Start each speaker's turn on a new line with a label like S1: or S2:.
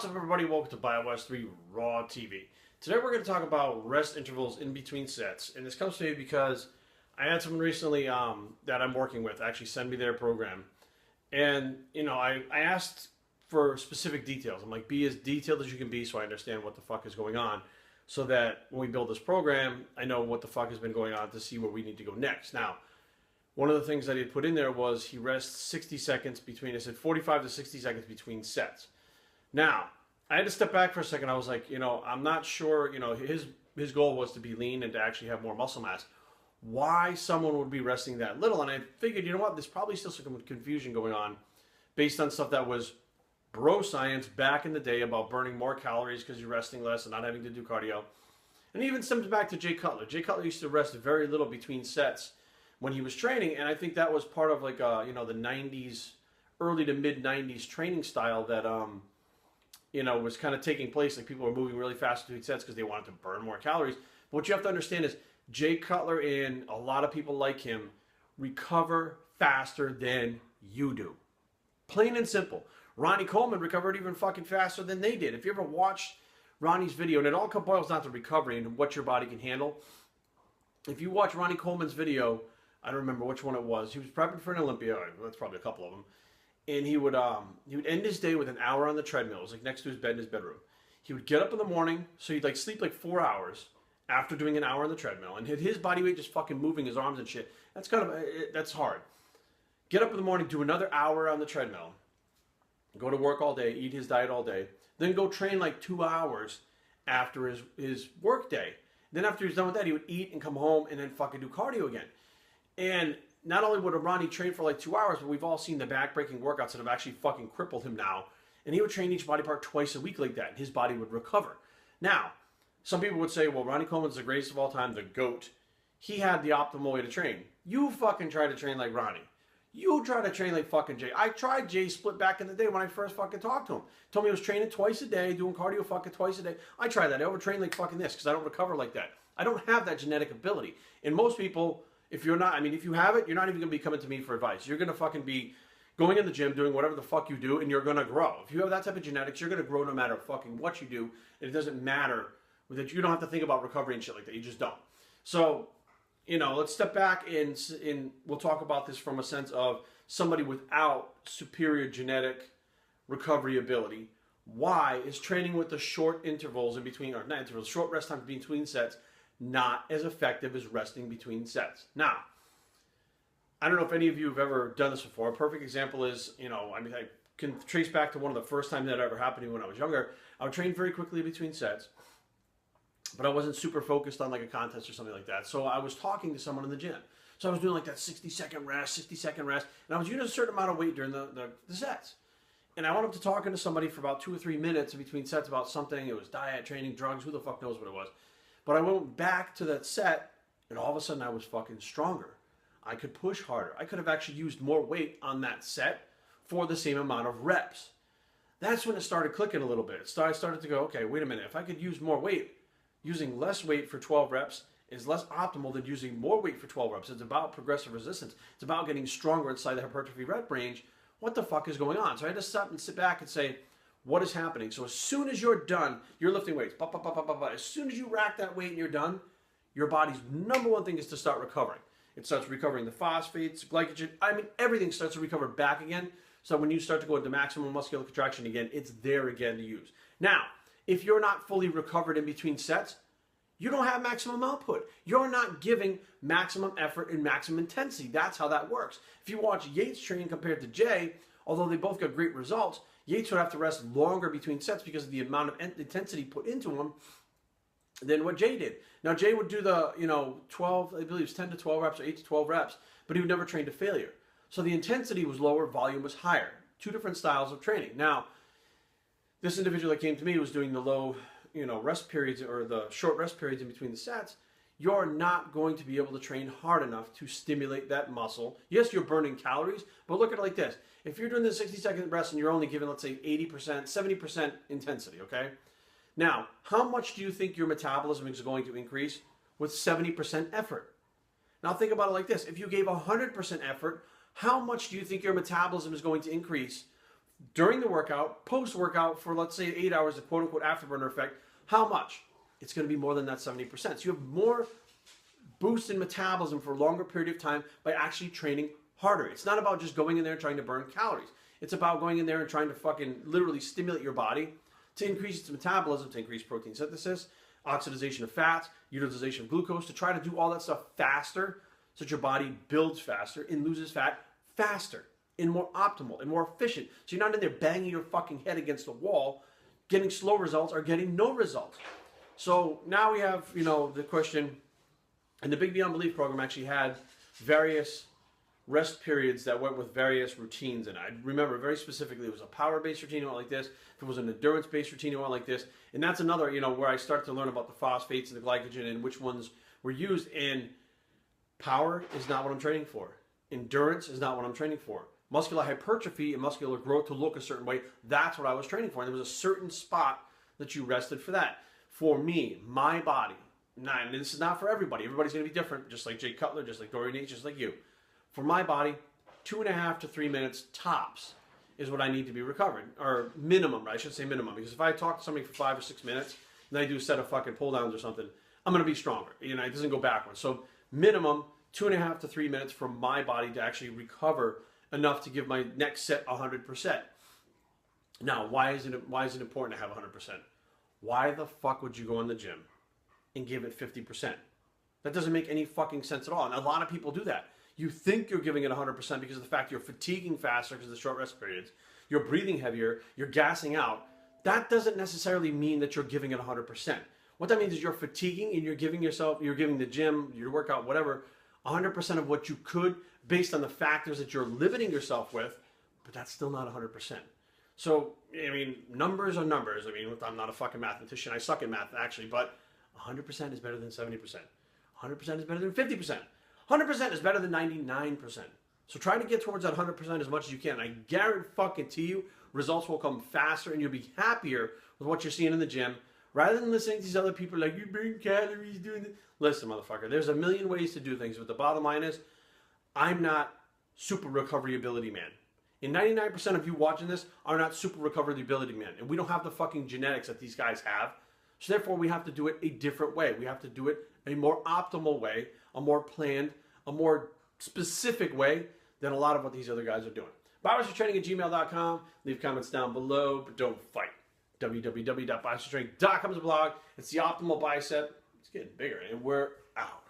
S1: What's up, everybody? Welcome to BioWest 3 Raw TV. Today we're going to talk about rest intervals in between sets. And this comes to me because I had someone recently that I'm working with actually send me their program. And, I asked for specific details. I'm like, be as detailed as you can be so I understand what the fuck is going on. So that when we build this program, I know what the fuck has been going on to see where we need to go next. Now, one of the things that he had put in there was he rests 60 seconds between, I said 45 to 60 seconds between sets. Now, I had to step back for a second. I was like, I'm not sure, his goal was to be lean and to actually have more muscle mass. Why someone would be resting that little? And I figured, there's probably still some confusion going on based on stuff that was bro science back in the day about burning more calories because you're resting less and not having to do cardio. And even stems back to Jay Cutler. Jay Cutler used to rest very little between sets when he was training, and I think that was part of the 90s, early to mid 90s training style that was kind of taking place. Like people were moving really fast between sets because they wanted to burn more calories. But what you have to understand is Jay Cutler and a lot of people like him recover faster than you do. Plain and simple. Ronnie Coleman recovered even fucking faster than they did. If you ever watched Ronnie's video, and it all boils down to recovery and what your body can handle. If you watch Ronnie Coleman's video, I don't remember which one it was. He was prepping for an Olympia. That's probably a couple of them. And he would end his day with an hour on the treadmill. It was like next to his bed in his bedroom. He would get up in the morning, so he'd sleep 4 hours after doing an hour on the treadmill, and his body weight just fucking moving his arms and shit. That's hard. Get up in the morning, do another hour on the treadmill, go to work all day, eat his diet all day, then go train 2 hours after his work day. Then after he's done with that, he would eat and come home and then fucking do cardio again. And not only would Ronnie train for 2 hours, but we've all seen the back-breaking workouts that have actually fucking crippled him now. And he would train each body part twice a week like that, and his body would recover. Now, some people would say, well, Ronnie Coleman's the greatest of all time, the GOAT. He had the optimal way to train. You fucking try to train like Ronnie. You try to train like fucking Jay. I tried Jay's split back in the day when I first fucking talked to him. Told me he was training twice a day, doing cardio fucking twice a day. I tried that. I overtrained like fucking this because I don't recover like that. I don't have that genetic ability. And most people, if you have it, you're not even going to be coming to me for advice. You're going to fucking be going in the gym, doing whatever the fuck you do, and you're going to grow. If you have that type of genetics, you're going to grow no matter fucking what you do. And it doesn't matter that you don't have to think about recovery and shit like that. You just don't. So, let's step back and we'll talk about this from a sense of somebody without superior genetic recovery ability. Why is training with the short intervals in between, or not intervals, short rest time between sets not as effective as resting between sets? Now, I don't know if any of you have ever done this before. A perfect example is, I can trace back to one of the first times that ever happened to me when I was younger. I would train very quickly between sets, but I wasn't super focused on a contest or something like that. So I was talking to someone in the gym. So I was doing that 60-second rest, and I was using a certain amount of weight during the sets. And I went up to talking to somebody for about 2 or 3 minutes in between sets about something. It was diet, training, drugs, who the fuck knows what it was. But I went back to that set, and all of a sudden I was fucking stronger. I could push harder. I could have actually used more weight on that set for the same amount of reps. That's when it started clicking a little bit. I started to go, okay, wait a minute. If I could use more weight, using less weight for 12 reps is less optimal than using more weight for 12 reps. It's about progressive resistance. It's about getting stronger inside the hypertrophy rep range. What the fuck is going on? So I had to stop and sit back and say, what is happening? So as soon as you're done, you're lifting weights. As soon as you rack that weight and you're done, your body's number one thing is to start recovering. It starts recovering the phosphates, glycogen. Everything starts to recover back again. So when you start to go into maximum muscular contraction again, it's there again to use. Now, if you're not fully recovered in between sets, you don't have maximum output. You're not giving maximum effort and maximum intensity. That's how that works. If you watch Yates train compared to Jay, although they both got great results, Yates would have to rest longer between sets because of the amount of intensity put into him than what Jay did. Now, Jay would do the, 12, I believe it's 10 to 12 reps or 8 to 12 reps, but he would never train to failure. So the intensity was lower, volume was higher. Two different styles of training. Now, this individual that came to me was doing the low, rest periods or the short rest periods in between the sets. You're not going to be able to train hard enough to stimulate that muscle. Yes, you're burning calories, but look at it like this. If you're doing the 60-second rest and you're only giving, let's say, 80%, 70% intensity, okay? Now, how much do you think your metabolism is going to increase with 70% effort? Now, think about it like this. If you gave 100% effort, how much do you think your metabolism is going to increase during the workout, post-workout for, let's say, 8 hours, the quote-unquote afterburner effect, how much? It's going to be more than that 70%. So you have more boost in metabolism for a longer period of time by actually training harder. It's not about just going in there and trying to burn calories. It's about going in there and trying to fucking literally stimulate your body to increase its metabolism, to increase protein synthesis, oxidation of fats, utilization of glucose, to try to do all that stuff faster so that your body builds faster and loses fat faster and more optimal and more efficient. So you're not in there banging your fucking head against the wall, getting slow results or getting no results. So now we have, the question, and the Big Beyond Belief program actually had various rest periods that went with various routines. And I remember very specifically, it was a power-based routine, it went like this. If it was an endurance-based routine, it went like this. And that's another, where I start to learn about the phosphates and the glycogen and which ones were used. And power is not what I'm training for. Endurance is not what I'm training for. Muscular hypertrophy and muscular growth to look a certain way, that's what I was training for. And there was a certain spot that you rested for that. For me, my body, and this is not for everybody. Everybody's going to be different, just like Jay Cutler, just like Dorian Yates, just like you. For my body, 2.5 to 3 minutes tops is what I need to be recovered. Or minimum, I should say minimum. Because if I talk to somebody for 5 or 6 minutes, and I do a set of fucking pull downs or something, I'm going to be stronger. It doesn't go backwards. So minimum, 2.5 to 3 minutes for my body to actually recover enough to give my next set 100%. Now, why is it important to have 100%? Why the fuck would you go in the gym and give it 50%? That doesn't make any fucking sense at all. And a lot of people do that. You think you're giving it 100% because of the fact you're fatiguing faster because of the short rest periods. You're breathing heavier. You're gassing out. That doesn't necessarily mean that you're giving it 100%. What that means is you're fatiguing and you're giving the gym, your workout, whatever, 100% of what you could based on the factors that you're limiting yourself with, but that's still not 100%. So, numbers are numbers. I'm not a fucking mathematician. I suck at math, actually, but 100% is better than 70%. 100% is better than 50%. 100% is better than 99%. So try to get towards that 100% as much as you can. I guarantee you, results will come faster and you'll be happier with what you're seeing in the gym rather than listening to these other people like, you burn calories doing it. Listen, motherfucker, there's a million ways to do things, but the bottom line is, I'm not super recovery ability man. And 99% of you watching this are not super recovery ability men. And we don't have the fucking genetics that these guys have. So therefore, we have to do it a different way. We have to do it a more optimal way, a more planned, a more specific way than a lot of what these other guys are doing. BioStraining@gmail.com. Leave comments down below, but don't fight. www.biostraining.com is a blog. It's the optimal bicep. It's getting bigger, and we're out.